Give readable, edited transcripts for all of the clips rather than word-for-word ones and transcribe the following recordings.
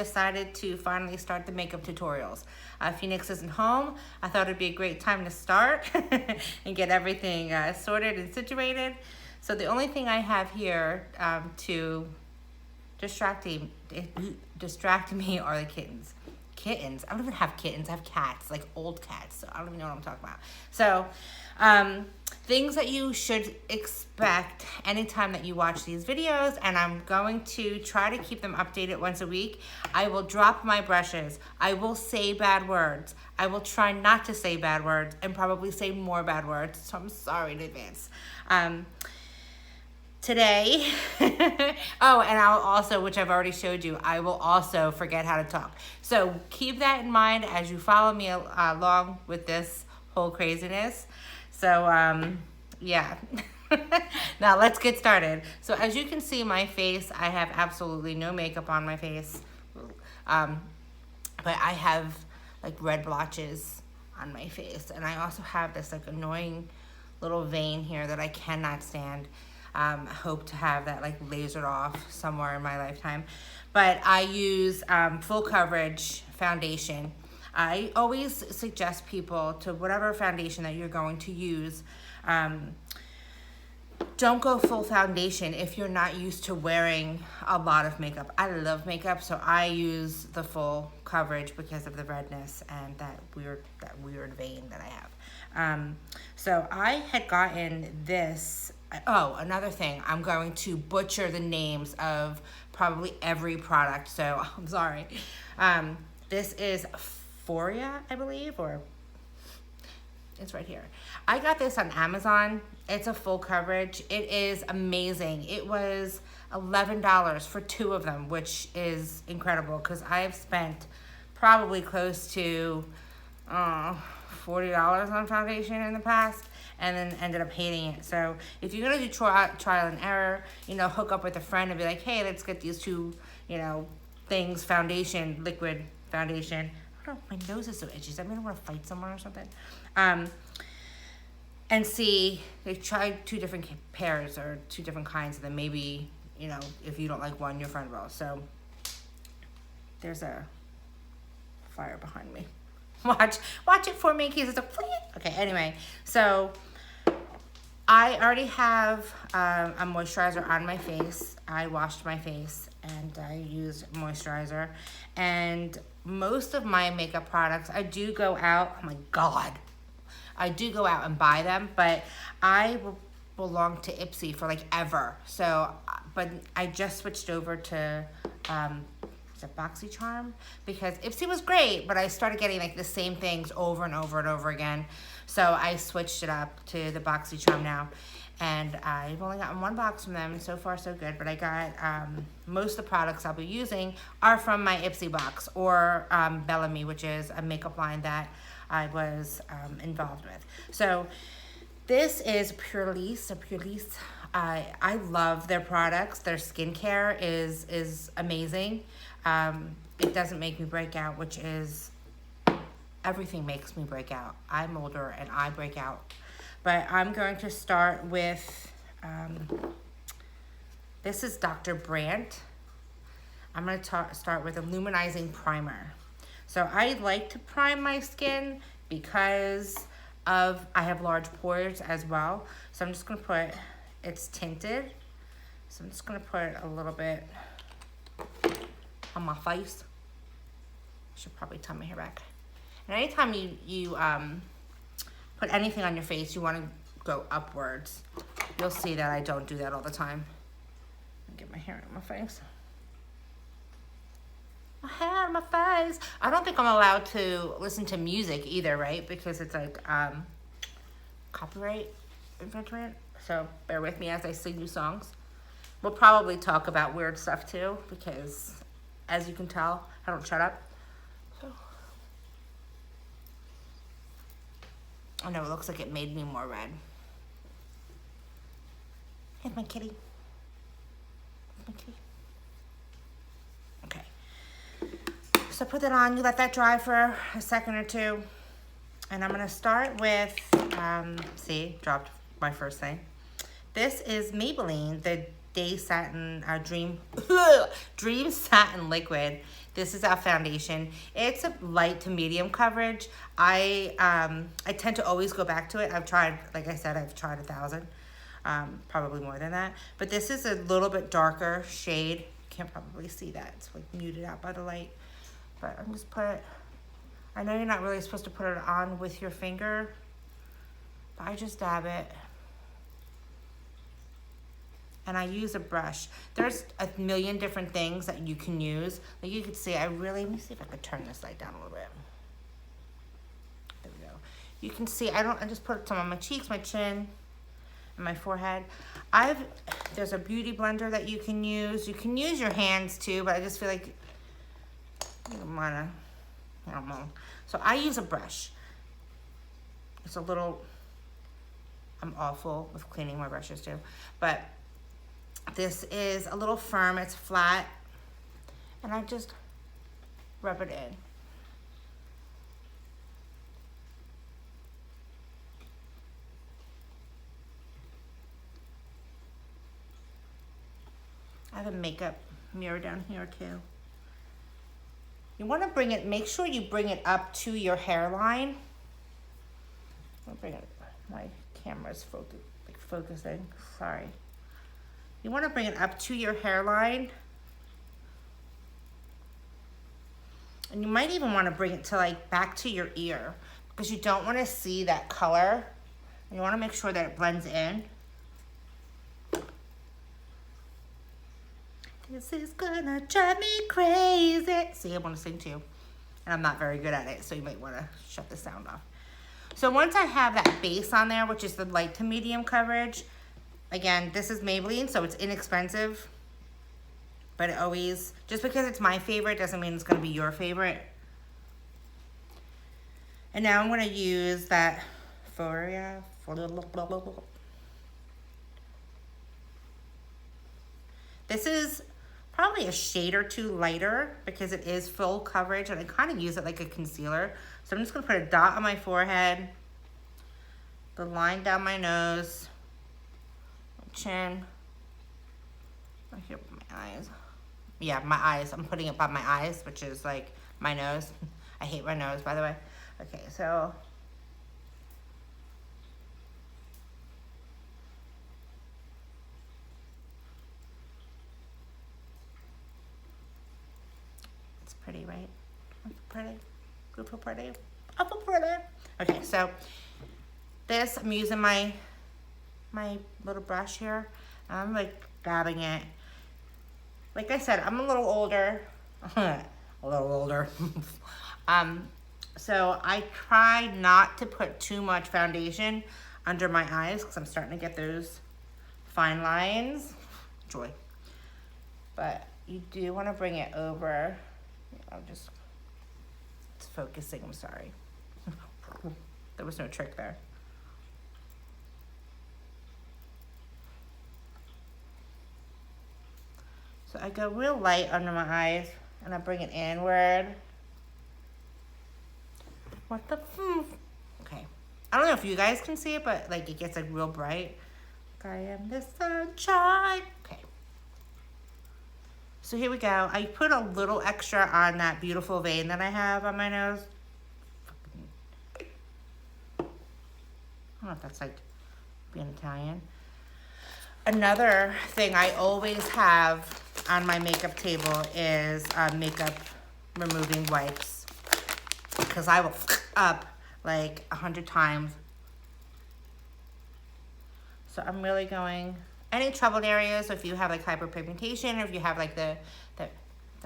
Decided to finally start the makeup tutorials. Phoenix isn't home. I thought it'd be a great time to start and get everything sorted and situated. So the only thing I have here to distract me are the kittens. Kittens? I don't even have kittens. I have cats, like old cats. So I don't even know what I'm talking about. So things that you should expect anytime that you watch these videos, and I'm going to try to keep them updated once a week. I will drop my brushes. I will say bad words. I will try not to say bad words and probably say more bad words. So I'm sorry in advance. Today, oh, and I'll also, which I've already showed you, I will also forget how to talk. So keep that in mind as you follow me along with this whole craziness. So, yeah. Now let's get started. So as you can see my face, I have absolutely no makeup on my face. But I have like red blotches on my face. And I also have this like annoying little vein here that I cannot stand. I hope to have that like lasered off somewhere in my lifetime. But I use full coverage foundation. I always suggest people to whatever foundation that you're going to use, don't go full foundation if you're not used to wearing a lot of makeup. I love makeup, so I use the full coverage because of the redness and that weird vein that I have. So I had gotten this. Oh, another thing, I'm going to butcher the names of probably every product, so I'm sorry. This is Foria, I believe, or it's right here. I got this on Amazon. It's a full coverage. It is amazing. It was $11 for 2 of them, which is incredible because I have spent probably close to $40 on foundation in the past and then ended up hating it. So if you're gonna do trial and error, hook up with a friend and be like, hey, let's get these 2, things, foundation, liquid foundation. I don't know, my nose is so itchy. Does that mean I want to fight someone or something? And see, they try 2 different pairs or 2 different kinds, and then maybe, if you don't like one, your friend will. So there's a fire behind me. Watch it for me in case it's a fleet. Okay, anyway, so I already have a moisturizer on my face. I washed my face and I used moisturizer. And most of my makeup products, I do go out, oh my God, I do go out and buy them, but I belong to Ipsy for like ever. So, but I just switched over to, is it BoxyCharm? Because Ipsy was great, but I started getting like the same things over and over and over again. So I switched it up to the BoxyCharm now. And I've only gotten 1 box from them. So far, so good. But I got, most of the products I'll be using are from my Ipsy box or Bellamy, which is a makeup line that I was involved with. So this is Purlisse. Purlisse, I love their products. Their skincare is amazing. It doesn't make me break out, which is, everything makes me break out. I'm older and I break out. But I'm going to start with, this is Dr. Brandt. I'm going to start with a luminizing primer. So I like to prime my skin because I have large pores as well. So I'm just going to put, it's tinted. So I'm just going to put a little bit on my face. I should probably tie my hair back. And anytime you put anything on your face, you want to go upwards. You'll see that I don't do that all the time. Get my hair out of my face. My hair out of my face. I don't think I'm allowed to listen to music either, right? Because it's like copyright infringement. So bear with me as I sing you songs. We'll probably talk about weird stuff too, because as you can tell, I don't shut up. So I know it looks like it made me more red. Here's my kitty. My kitty. Okay. So put that on, you let that dry for a second or 2. And I'm gonna start with, see, dropped my first thing. This is Maybelline, the Day Satin, Dream Satin Liquid. This is our foundation. It's a light to medium coverage. I tend to always go back to it. I've tried, like I said, I've tried 1,000, probably more than that. But this is a little bit darker shade. Can't probably see that. It's like muted out by the light. But I'm just I know you're not really supposed to put it on with your finger, but I just dab it. And I use a brush. There's a million different things that you can use. Like you could see, let me see if I could turn this light down a little bit. There we go. You can see, I just put some on my cheeks, my chin, and my forehead. There's a beauty blender that you can use. You can use your hands too, but I just feel like you don't wanna, I don't know. So I use a brush. It's a little, I'm awful with cleaning my brushes too, but this is a little firm, it's flat, and I just rub it in. I have a makeup mirror down here too. You want to make sure you bring it up to your hairline. I'll bring it, my camera's focusing, sorry. You want to bring it up to your hairline. And you might even want to bring it to like back to your ear because you don't want to see that color. And you want to make sure that it blends in. This is gonna drive me crazy. See, I want to sing too. And I'm not very good at it, so you might want to shut the sound off. So once I have that base on there, which is the light to medium coverage, again, this is Maybelline, so it's inexpensive. But it always, just because it's my favorite doesn't mean it's gonna be your favorite. And now I'm gonna use that Foria. This is probably a shade or two lighter because it is full coverage and I kind of use it like a concealer. So I'm just gonna put a dot on my forehead, the line down my nose, my chin, right here with my eyes. Yeah, my eyes, I'm putting it by my eyes, which is like my nose. I hate my nose, by the way. Okay, so. Pretty, right? Pretty, super pretty, awful pretty. Okay, so this, I'm using my little brush here. I'm like dabbing it. Like I said, I'm a little older, so I try not to put too much foundation under my eyes because I'm starting to get those fine lines. Joy. But you do want to bring it over. It's focusing, I'm sorry. There was no trick there. So I go real light under my eyes and I bring it inward. What the okay. I don't know if you guys can see it, but like it gets like real bright. I am the sunshine. Okay. So here we go. I put a little extra on that beautiful vein that I have on my nose. I don't know if that's like being Italian. Another thing I always have on my makeup table is makeup removing wipes. Because I will up like 100 times. So I'm really going... Any troubled areas, so if you have like hyperpigmentation or if you have like the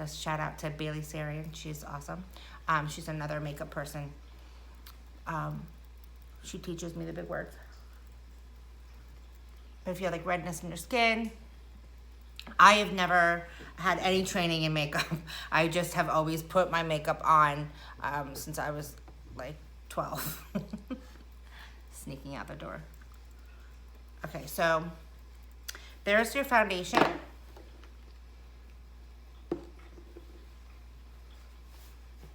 shout out to Bailey Sarian, she's awesome. She's another makeup person. She teaches me the big words. But if you have like redness in your skin, I have never had any training in makeup. I just have always put my makeup on since I was like 12. Sneaking out the door. Okay, so there's your foundation.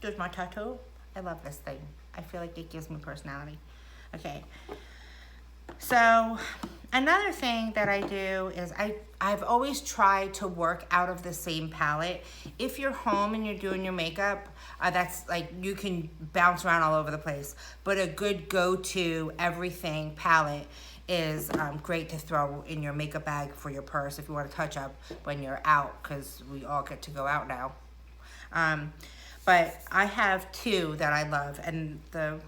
There's my tattoo. I love this thing. I feel like it gives me personality. Okay. So Another thing that I do is I've always tried to work out of the same palette. If you're home and you're doing your makeup, that's like you can bounce around all over the place. But a good go-to everything palette is great to throw in your makeup bag for your purse if you want to touch up when you're out, because we all get to go out now. But I have two that I love, and the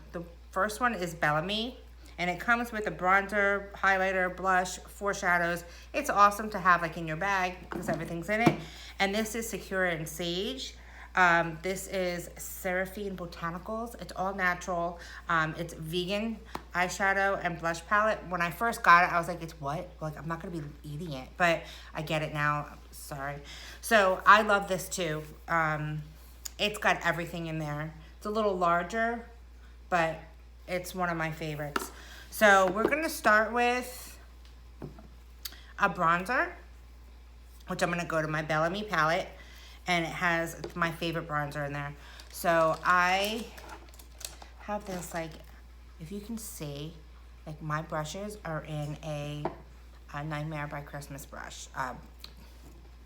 first one is Bellamy, and it comes with a bronzer, highlighter, blush, foreshadows. It's awesome to have like in your bag because everything's in it. And this is Sakura and Sage. This is Seraphine Botanicals. It's all natural. It's vegan eyeshadow and blush palette. When I first got it, I was like, it's what? Like, I'm not gonna be eating it, but I get it now. Sorry. So I love this too. It's got everything in there. It's a little larger, but it's one of my favorites. So we're gonna start with a bronzer, which I'm gonna go to my Bellamy palette, and it has my favorite bronzer in there. So I have this, like, if you can see, like my brushes are in a Nightmare by Christmas brush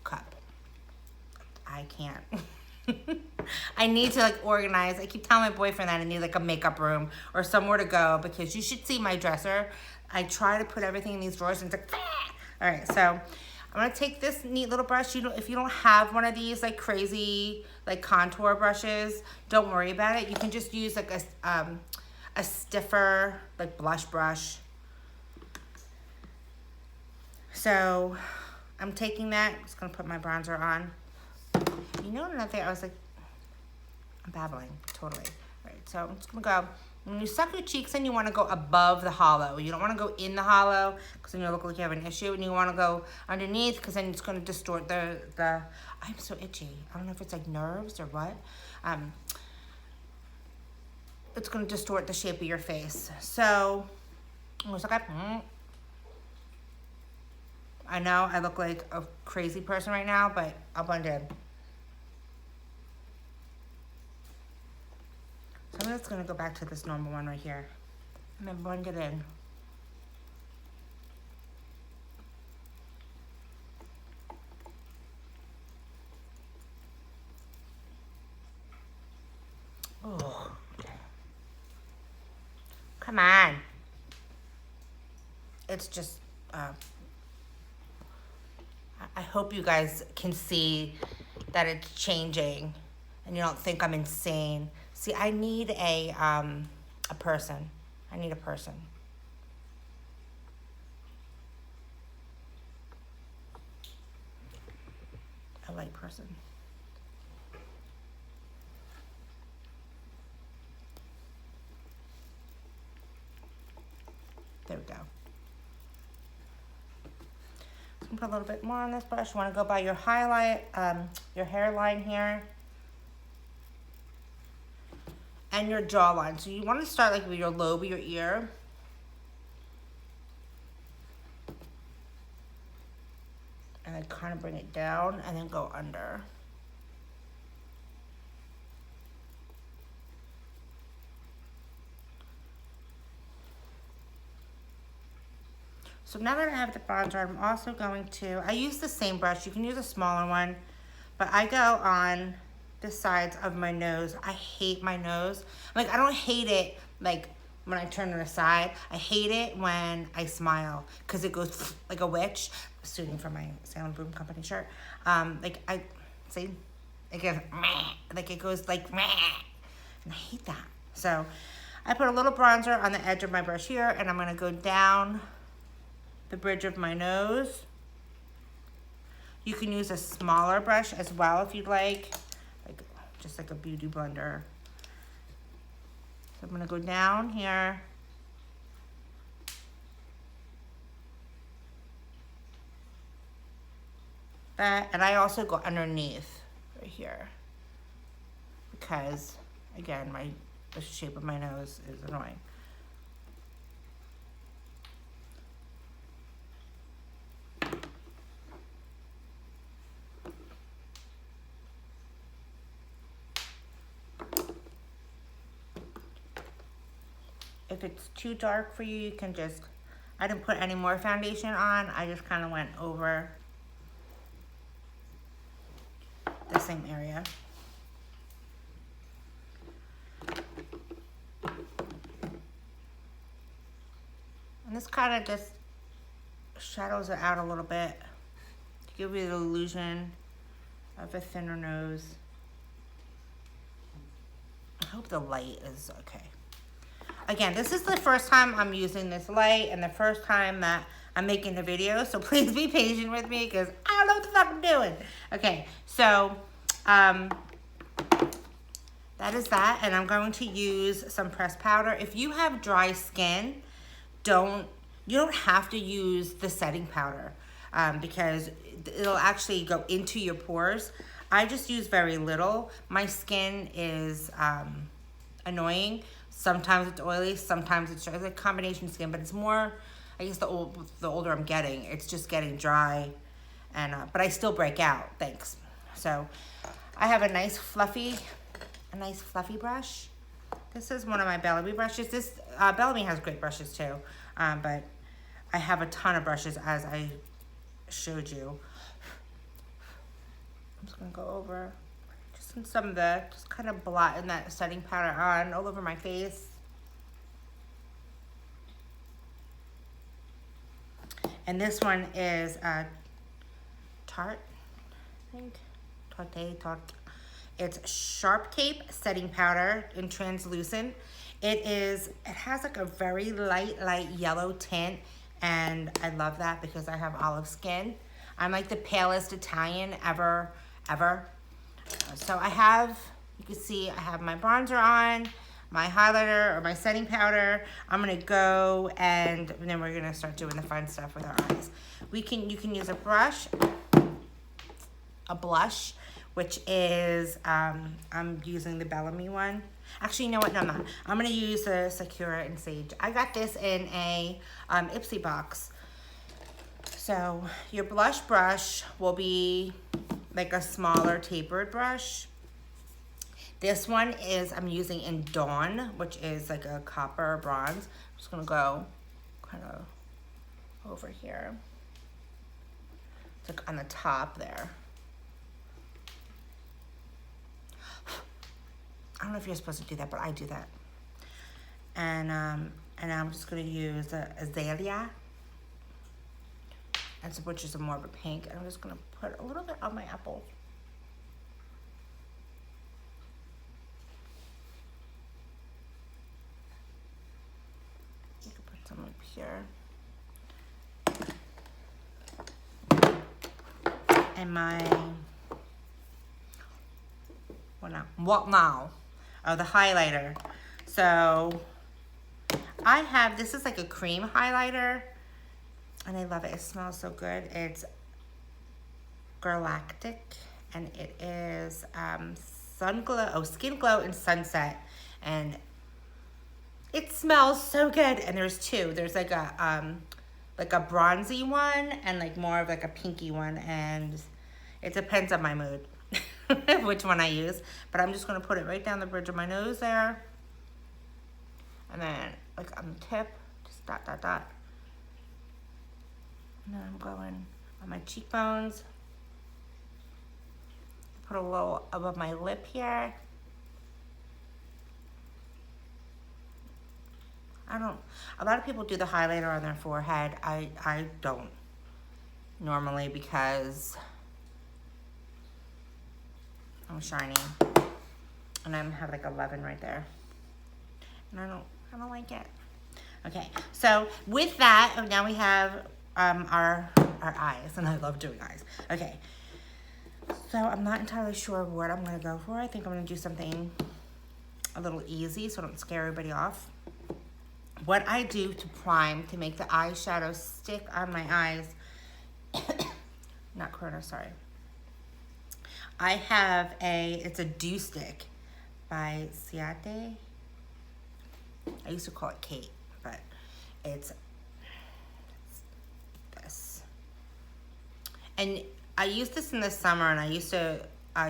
cup. I can't. I need to like organize. I keep telling my boyfriend that I need like a makeup room or somewhere to go, because you should see my dresser. I try to put everything in these drawers and it's like, ah! All right, so I'm gonna take this neat little brush. If you don't have one of these like crazy like contour brushes, don't worry about it. You can just use like a stiffer like blush brush. So I'm taking that, I'm just gonna put my bronzer on. You know another thing, I was like, I'm babbling, totally. All right, so I'm just gonna go. When you suck your cheeks in, you wanna go above the hollow. You don't wanna go in the hollow, because then you'll look like you have an issue, and you wanna go underneath, because then it's gonna distort the, I'm so itchy. I don't know if it's like nerves or what. It's gonna distort the shape of your face. So, I was like, I know I look like a crazy person right now, but I'll blend in. So I'm just gonna go back to this normal one right here and then blend it in. Oh, come on. It's just, I hope you guys can see that it's changing and you don't think I'm insane. See, I need a person. I need a person. A light person. There we go. Put a little bit more on this brush. You want to go by your highlight, your hairline here, and your jawline. So you want to start like with your lobe of your ear. And then kind of bring it down and then go under. So now that I have the bronzer, I'm also going to, I use the same brush. You can use a smaller one, but I go on the sides of my nose. I hate my nose. Like, I don't hate it like when I turn it aside. I hate it when I smile because it goes like a witch. Suiting for my Salem Broom Company shirt. Like, I, see, it goes, like it goes like, and I hate that. So I put a little bronzer on the edge of my brush here, and I'm gonna go down the bridge of my nose. You can use a smaller brush as well if you'd like just like a beauty blender. So I'm gonna go down here. That, and I also go underneath right here because, again, the shape of my nose is annoying. If it's too dark for you, you can just I didn't put any more foundation on. I just kind of went over the same area. And this kind of just shadows it out a little bit to give you the illusion of a thinner nose. I hope the light is okay. Again, this is the first time I'm using this light and the first time that I'm making the video, so please be patient with me because I don't know what the fuck I'm doing. Okay, so that is that, and I'm going to use some pressed powder. If you have dry skin, you don't have to use the setting powder because it'll actually go into your pores. I just use very little. My skin is annoying. Sometimes it's oily, sometimes it's dry. It's like combination skin, but it's more, I guess the older I'm getting, it's just getting dry, and but I still break out, thanks. So I have a nice fluffy brush. This is one of my Bellamy brushes. This Bellamy has great brushes too, but I have a ton of brushes as I showed you. I'm just gonna go over just some of the, just kind of blotting that setting powder on all over my face. And this one is Tarte, I think. Tarte. It's Sharp Tape setting powder in translucent. It has like a very light yellow tint, and I love that because I have olive skin. I'm like the palest Italian ever. So I have, you can see I have my bronzer on, my highlighter or my setting powder. I'm gonna go and then we're gonna start doing the fun stuff with our eyes. You can use a blush, which is, I'm using the Bellamy one. Actually, you know what, no, I'm not. I'm gonna use the Sakura and Sage. I got this in a Ipsy box. So your blush brush will be like a smaller tapered brush. This one is, I'm using in Dawn, which is like a copper or bronze. I'm just gonna go kind of over here. It's like on the top there. I don't know if you're supposed to do that, but I do that. And I'm just gonna use Azalea, which is more of a pink. And I'm just gonna put a little bit on my apple. You can put some up here. And what now? Oh, the highlighter. So I have, this is like a cream highlighter, and I love it. It smells so good. It's Galactic, and it is Skin Glow and Sunset, and it smells so good. And there's two. There's like a bronzy one and like more of like a pinky one, and it depends on my mood which one I use. But I'm just gonna put it right down the bridge of my nose there, and then like on the tip, just dot. And then I'm going on my cheekbones. Put a little above my lip here. A lot of people do the highlighter on their forehead. I don't normally because I'm shiny. And I have like 11 right there. And I don't like it. Okay, so with that, now we have our eyes, and I love doing eyes. Okay, so I'm not entirely sure what I'm gonna go for. I think I'm gonna do something a little easy so I don't scare everybody off. What I do to prime, to make the eyeshadow stick on my eyes, not Corona, sorry. I have it's a Dew Stick by Ciate. I used to call it Kate, but it's this. And I used this in the summer, and I used to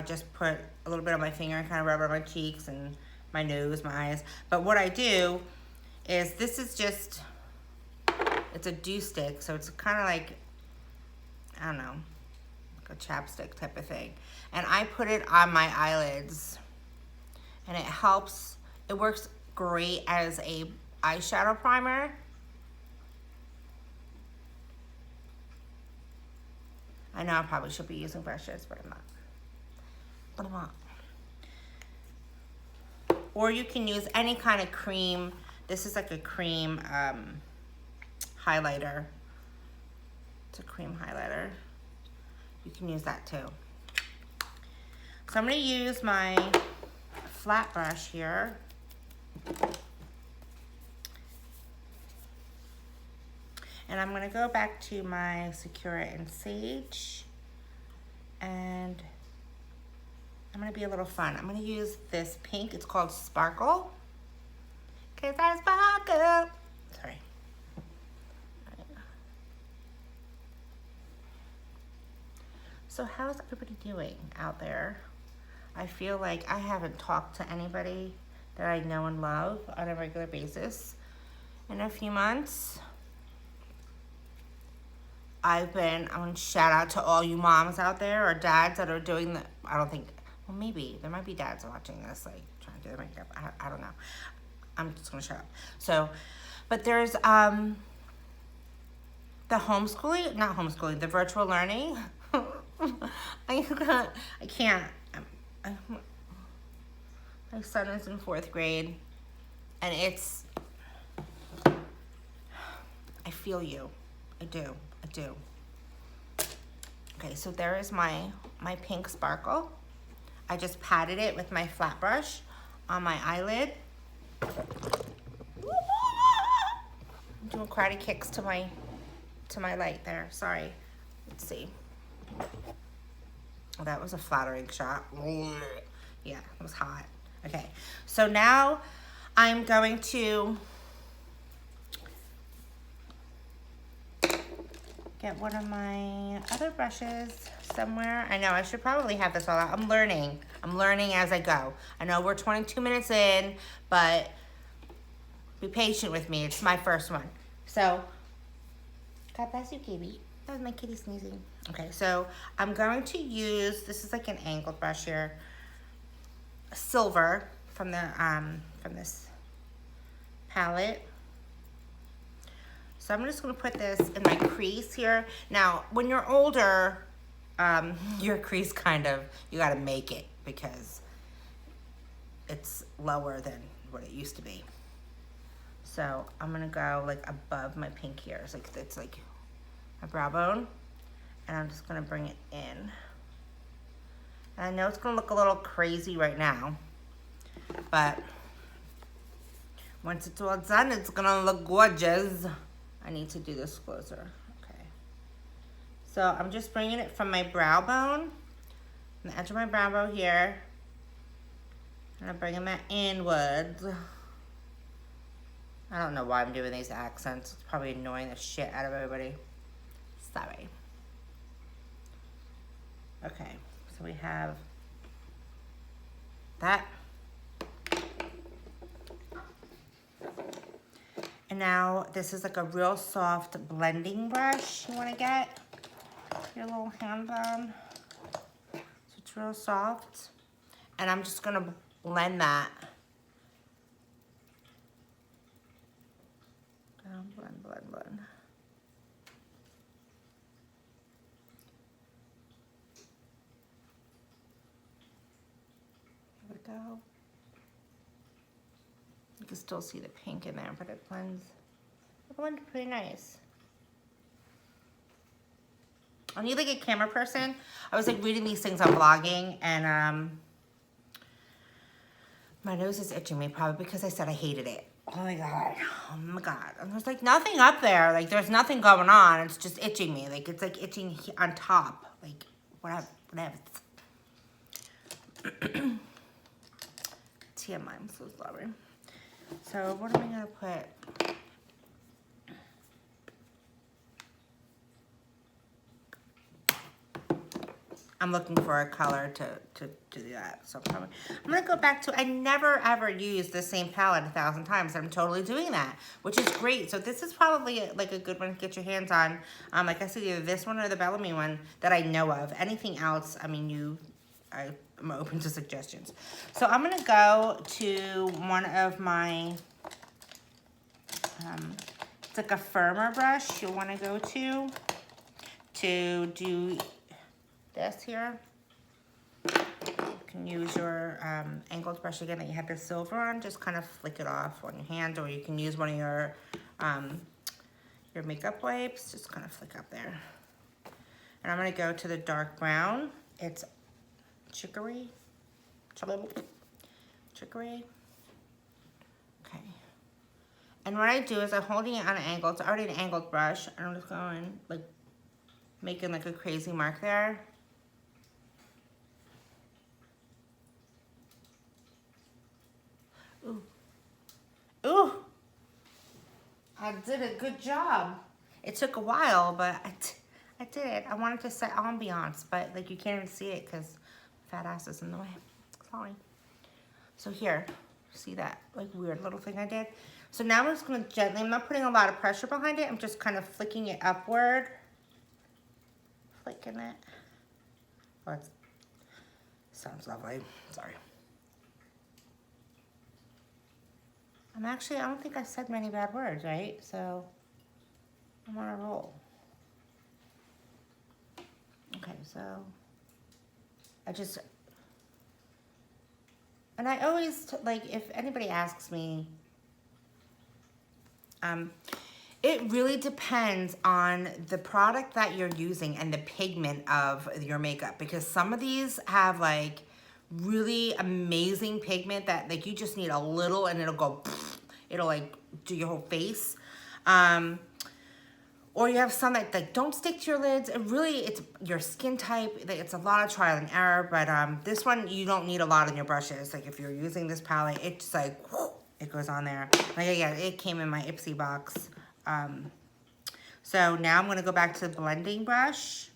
just put a little bit on my finger and kind of rub it on my cheeks and my nose, my eyes. But what I do is, this is just It's a dew stick, so it's kind of like, I don't know, like a chapstick type of thing. And I put it on my eyelids, and it helps. It works great as a eyeshadow primer. I know I probably should be using brushes, but I'm not. But I'm not. Or you can use any kind of cream. This is like a cream highlighter. It's a cream highlighter. You can use that too. So I'm going to use my flat brush here. And I'm going to go back to my Sakura and Sage. And I'm going to be a little fun. I'm going to use this pink. It's called Sparkle. 'Cause I sparkle. Sorry. So how's everybody doing out there? I feel like I haven't talked to anybody that I know and love on a regular basis in a few months. I want to shout out to all you moms out there or dads that are doing the, I don't think, well, maybe there might be dads watching this, like trying to do their makeup. I don't know. I'm just gonna shut up. So, but there's the homeschooling, not homeschooling, the virtual learning. I can't. My son is in 4th grade, and it's. I feel you. I do. Okay, so there is my pink sparkle. I just patted it with my flat brush on my eyelid. I'm doing karate kicks to my light there. Sorry. Let's see. Oh, that was a flattering shot. Yeah, it was hot. Okay, so now I'm going to get one of my other brushes somewhere. I know I should probably have this all out. I'm learning as I go. I know we're 22 minutes in, but be patient with me. It's my first one. So, God bless you, Katie. That was my kitty sneezing. Okay, so I'm going to use, this is like an angled brush here, silver from this palette. So I'm just gonna put this in my crease here. Now, when you're older, your crease you gotta make it because it's lower than what it used to be. So I'm gonna go like above my pink here. It's like my brow bone. And I'm just gonna bring it in. And I know it's gonna look a little crazy right now, but once it's all done, it's gonna look gorgeous. I need to do this closer. Okay. So I'm just bringing it from my brow bone, from the edge of my brow bone here, and I'm bringing that inwards. I don't know why I'm doing these accents. It's probably annoying the shit out of everybody. Sorry. Okay, so we have that. And now this is like a real soft blending brush you want to get your little hands on. So it's real soft. And I'm just going to blend that. Blend, blend, blend. Here we go. You can still see the pink in there, but it blends pretty nice. Are you like a camera person? I was like reading these things on vlogging, and my nose is itching me probably because I said I hated it. Oh my god. And there's like nothing up there. Like there's nothing going on. It's just itching me. Like it's like itching on top. Like whatever. TMI, I'm so sorry. So what am I gonna put? I'm looking for a color to do that. So I'm gonna go back to, I never ever use the same palette 1,000 times. I'm totally doing that, which is great. So this is probably like a good one to get your hands on. Like I said, either this one or the Bellamy one that I know of. Anything else, I mean, I'm open to suggestions. So I'm gonna go to one of my, it's like a firmer brush you'll wanna go to do this here. You can use your angled brush again that you have the silver on, just kind of flick it off on your hand, or you can use one of your makeup wipes, just kind of flick up there. And I'm gonna go to the dark brown. It's chicory. Okay. And what I do is I'm holding it on an angle. It's already an angled brush, and I'm just going like making like a crazy mark there. Ooh. Ooh. I did a good job. It took a while, but I did it. I wanted to set ambiance, but like you can't even see it because fat ass is in the way. Sorry. So here, see that like weird little thing I did? So now I'm just gonna gently, I'm not putting a lot of pressure behind it. I'm just kind of flicking it upward. Flicking it. Oh, it sounds lovely. Sorry. I don't think I said many bad words, right? So I'm on a roll. Okay, so and I always, like, if anybody asks me, it really depends on the product that you're using and the pigment of your makeup, because some of these have like really amazing pigment that like you just need a little and it'll go, it'll like do your whole face. Or you have some that like don't stick to your lids. It's your skin type. It's a lot of trial and error, but this one you don't need a lot on your brushes. Like if you're using this palette, it's like whoo, it goes on there. Like again, it came in my Ipsy box. So now I'm gonna go back to the blending brush.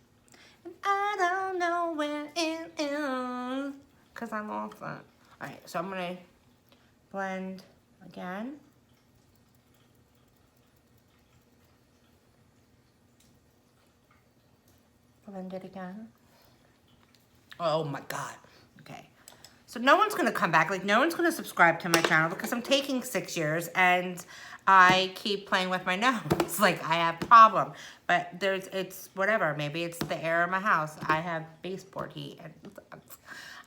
And I don't know where it is, cause I lost that. All right, so I'm gonna blend again. Blend it again. Oh my God. Okay. So no one's gonna come back. Like no one's gonna subscribe to my channel because I'm taking 6 years and I keep playing with my nose. Like I have problem, but it's whatever. Maybe it's the air in my house. I have baseboard heat,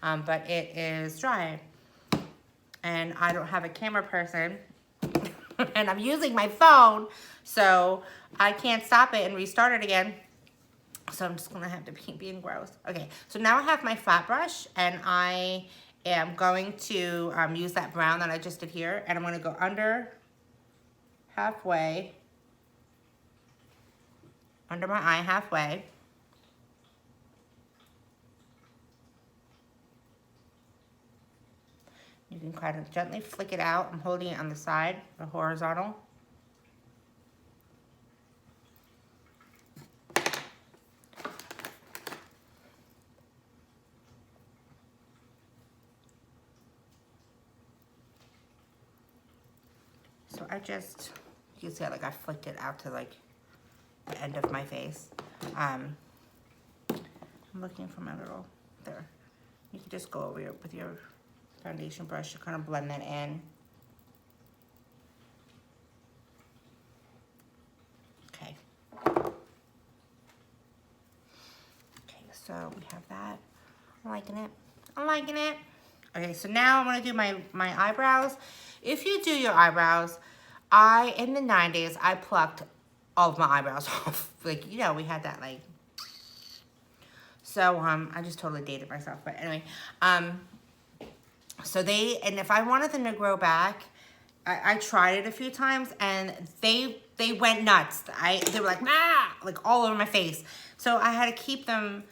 but it is dry, and I don't have a camera person, and I'm using my phone, so I can't stop it and restart it again. So I'm just gonna have to keep being gross. Okay, so now I have my flat brush, and I am going to use that brown that I just did here, and I'm gonna go under halfway, under my eye halfway. You can kind of gently flick it out. I'm holding it on the side, the horizontal. So I just, you can see like I flicked it out to like the end of my face. I'm looking for my little, there. You can just go over here with your foundation brush to kind of blend that in. Okay. Okay, so we have that. I'm liking it. I'm liking it. Okay, so now I'm gonna do my eyebrows. If you do your eyebrows, in the 90s, I plucked all of my eyebrows off. Like, you know, we had that like, so I just totally dated myself, but anyway, so and if I wanted them to grow back, I tried it a few times and they went nuts. They were like, ah, like all over my face. So I had to keep them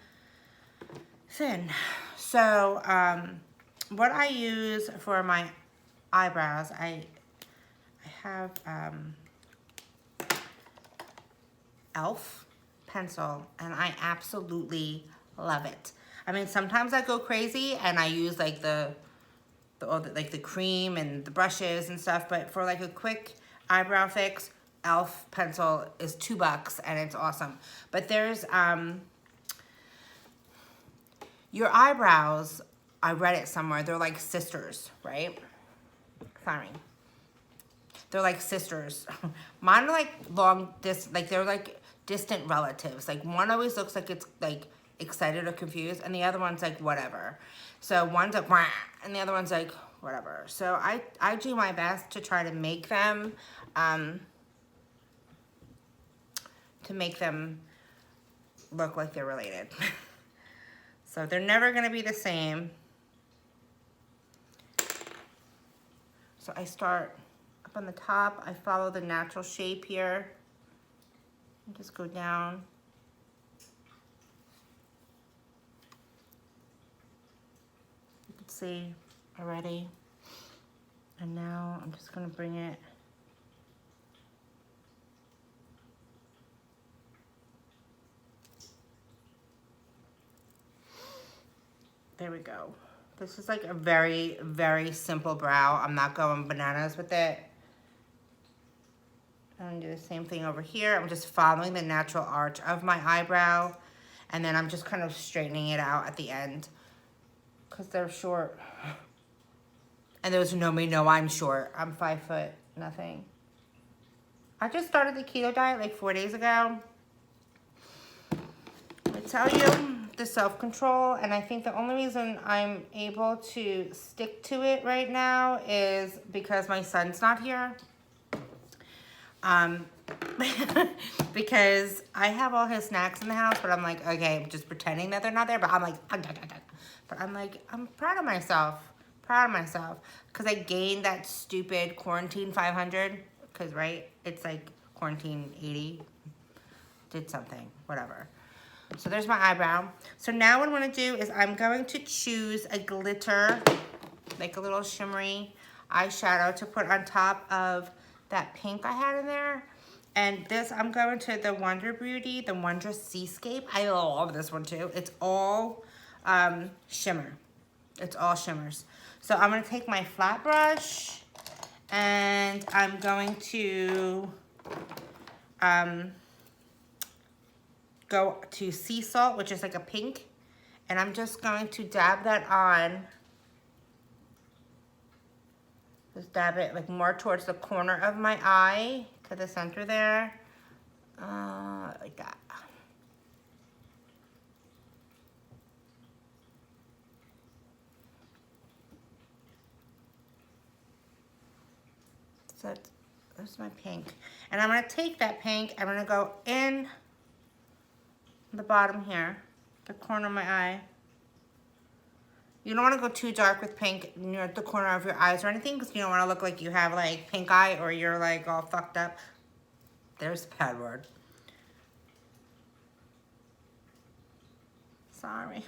thin. So what I use for my eyebrows, I have e.l.f. pencil, and I absolutely love it. I mean, sometimes I go crazy and I use like like the cream and the brushes and stuff, but for like a quick eyebrow fix, e.l.f. pencil is $2 and it's awesome. But there's your eyebrows, I read it somewhere, they're like sisters, right? Sorry. They're like sisters. Mine are like they're like distant relatives. Like one always looks like it's like excited or confused, and the other one's like whatever. So one's like wah, and the other one's like whatever. So I do my best to try to make them look like they're related. So they're never gonna be the same. So I start up on the top. I follow the natural shape here. And just go down. You can see already. And now I'm just gonna bring it there we go. This is like a very, very simple brow. I'm not going bananas with it. I'm gonna do the same thing over here. I'm just following the natural arch of my eyebrow, and then I'm just kind of straightening it out at the end because they're short. And those who know me know I'm short. I'm 5 foot, nothing. I just started the keto diet like 4 days ago. I tell you, the self-control, and I think the only reason I'm able to stick to it right now is because my son's not here. Because I have all his snacks in the house, but I'm like, okay, I'm just pretending that they're not there, but I'm like, but I'm like, I'm proud of myself, because I gained that stupid quarantine 500, because, right, it's like quarantine 80, did something, whatever. So there's my eyebrow. So now what I'm going to do is I'm going to choose a glitter, like a little shimmery eyeshadow to put on top of that pink I had in there. And this, I'm going to the Wonder Beauty, the Wondrous Seascape. I love this one too. It's all shimmer. It's all shimmers. So I'm going to take my flat brush and I'm going to go to Sea Salt, which is like a pink, and I'm just going to dab that on. Just dab it like more towards the corner of my eye, to the center there, like that. So that's my pink. And I'm gonna take that pink, I'm gonna go in the bottom here, the corner of my eye. You don't want to go too dark with pink near the corner of your eyes or anything, because you don't want to look like you have like pink eye or you're like all fucked up. There's a bad word. Sorry.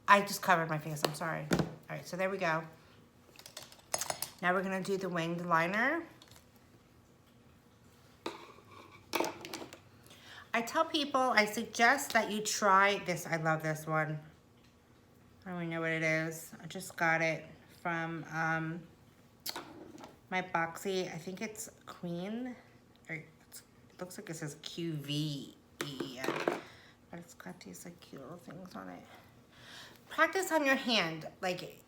I just covered my face, I'm sorry. All right, so there we go. Now we're gonna do the winged liner. I tell people, I suggest that you try this. I love this one. I don't even know what it is. I just got it from my Boxy. I think it's Queen. Or it looks like it says QVE. But it's got these like cute little things on it. Practice on your hand. Like,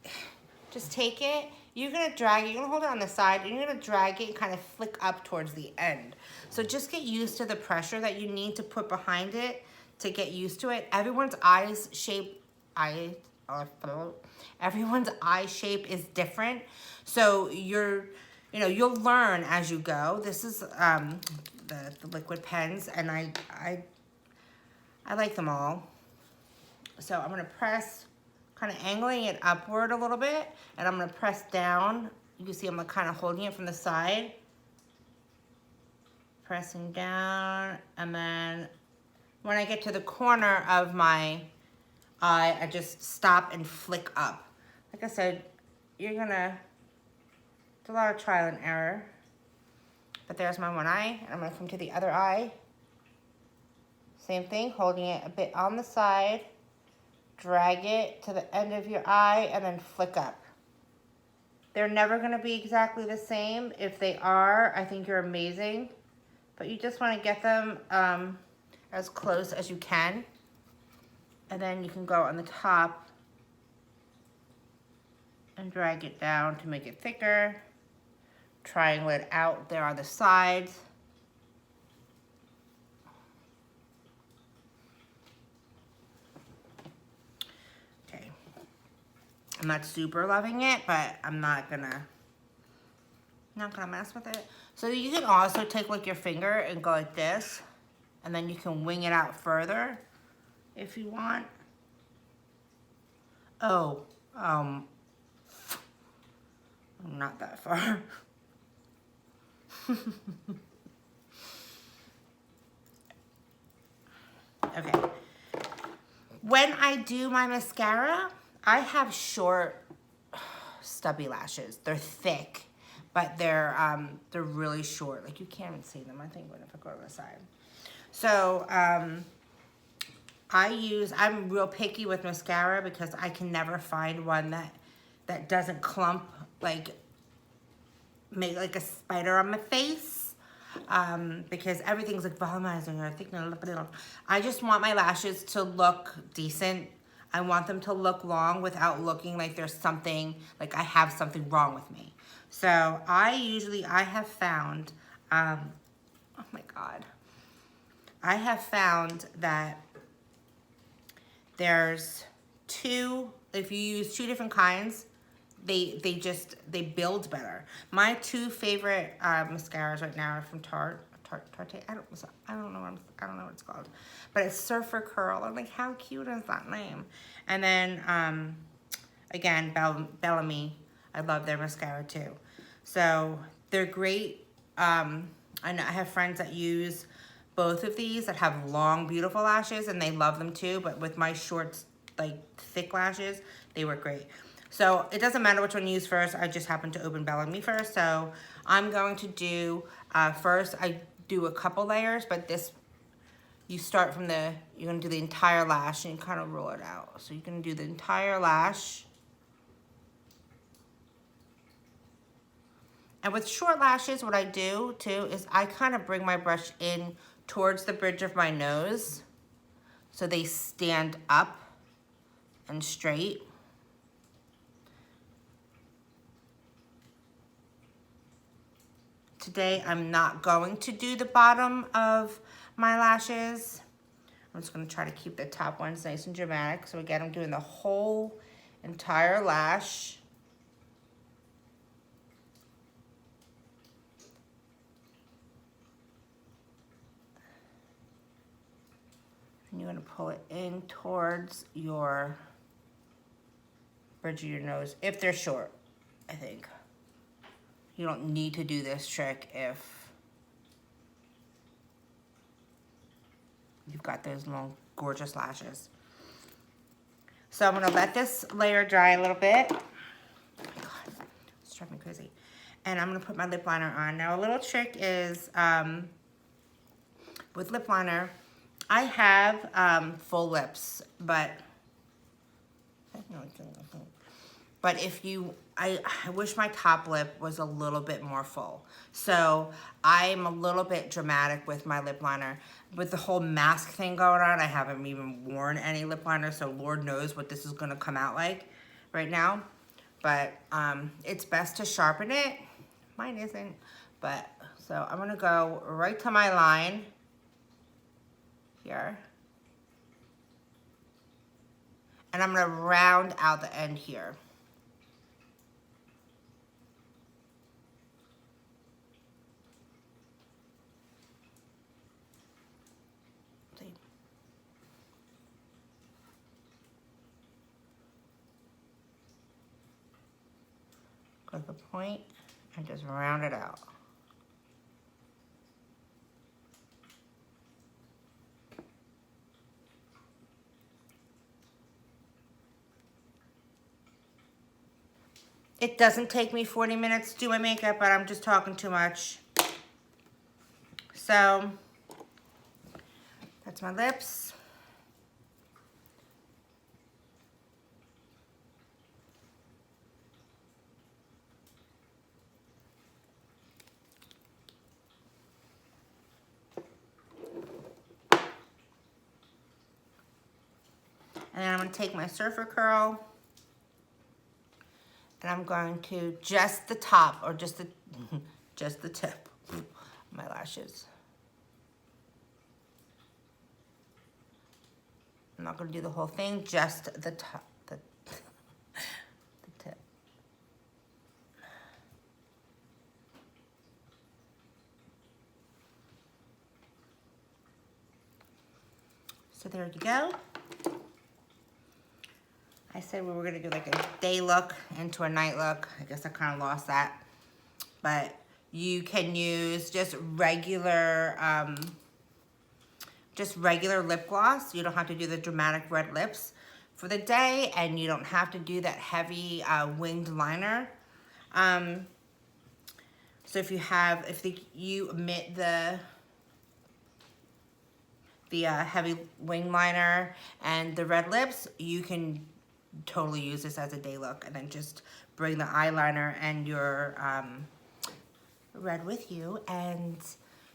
just take it. You're gonna drag it. You're gonna hold it on the side, and you're gonna drag it and kind of flick up towards the end. So just get used to the pressure that you need to put behind it to get used to it. Everyone's everyone's eye shape is different. So you'll learn as you go. This is the liquid pens, and I like them all. So I'm gonna press, kind of angling it upward a little bit, and I'm gonna press down. You can see I'm kind of holding it from the side. Pressing down, and then when I get to the corner of my eye, I just stop and flick up. Like I said, it's a lot of trial and error. But there's my one eye, and I'm gonna come to the other eye. Same thing, holding it a bit on the side, drag it to the end of your eye, and then flick up. They're never gonna be exactly the same. If they are, I think you're amazing. But you just wanna get them as close as you can. And then you can go on the top and drag it down to make it thicker. Triangle it out there on the sides. Okay. I'm not super loving it, but I'm not gonna mess with it. So you can also take like your finger and go like this, and then you can wing it out further if you want. Oh, not that far. Okay. When I do my mascara, I have short, stubby lashes. They're thick, but they're really short. Like you can't even see them, I think, when if I go to the side. So, I'm real picky with mascara because I can never find one that doesn't clump, like, make like a spider on my face. Because everything's like volumizing or thickening. I just want my lashes to look decent. I want them to look long without looking like there's something, like I have something wrong with me. So I have found, oh my God. I have found that there's if you use two different kinds, they build better. My two favorite mascaras right now are from Tarte. I don't know what it's called, but it's Surfer Curl. I'm like, how cute is that name? And then again, Bellamy. I love their mascara too. So they're great. I have friends that use both of these that have long, beautiful lashes, and they love them too. But with my short, like thick lashes, they work great. So it doesn't matter which one you use first. I just happened to open Bellamy first. So I'm going to do, first I do a couple layers, but this, you start from you're gonna do the entire lash and you kind of roll it out. So you can do the entire lash. And with short lashes, what I do too is I kind of bring my brush in towards the bridge of my nose so they stand up and straight. Today, I'm not going to do the bottom of my lashes. I'm just gonna try to keep the top ones nice and dramatic. So again, I'm doing the whole entire lash. And you're gonna pull it in towards your bridge of your nose, if they're short, I think. You don't need to do this trick if you've got those long, gorgeous lashes. So I'm gonna let this layer dry a little bit. Oh my God, it's driving me crazy. And I'm gonna put my lip liner on. Now a little trick is, with lip liner, I have full lips, but if you, I wish my top lip was a little bit more full. So I'm a little bit dramatic with my lip liner. With the whole mask thing going on, I haven't even worn any lip liner, so Lord knows what this is gonna come out like right now. But it's best to sharpen it. Mine isn't, but so I'm gonna go right to my line here. And I'm gonna round out the end here. See? Go to the point and just round it out. It doesn't take me 40 minutes to do my makeup, but I'm just talking too much. So that's my lips. And then I'm going to take my Surfer Curl, and I'm going to just the top, or just the just the tip of my lashes. I'm not going to do the whole thing, just the top, the tip. So there you go. I said we were gonna do like a day look into a night look. I guess I kind of lost that. But you can use just regular lip gloss. You don't have to do the dramatic red lips for the day, and you don't have to do that heavy winged liner. So if you omit the heavy wing liner and the red lips, you can totally use this as a day look, and then just bring the eyeliner and your red with you, and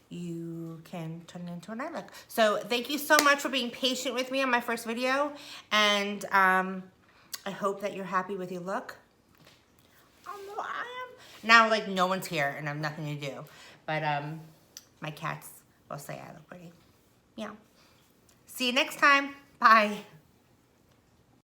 you can turn it into a night look. So thank you so much for being patient with me on my first video, and I hope that you're happy with your look. I know I am. Now, like, no one's here and I have nothing to do, but my cats will say I look pretty. Yeah. See you next time. Bye.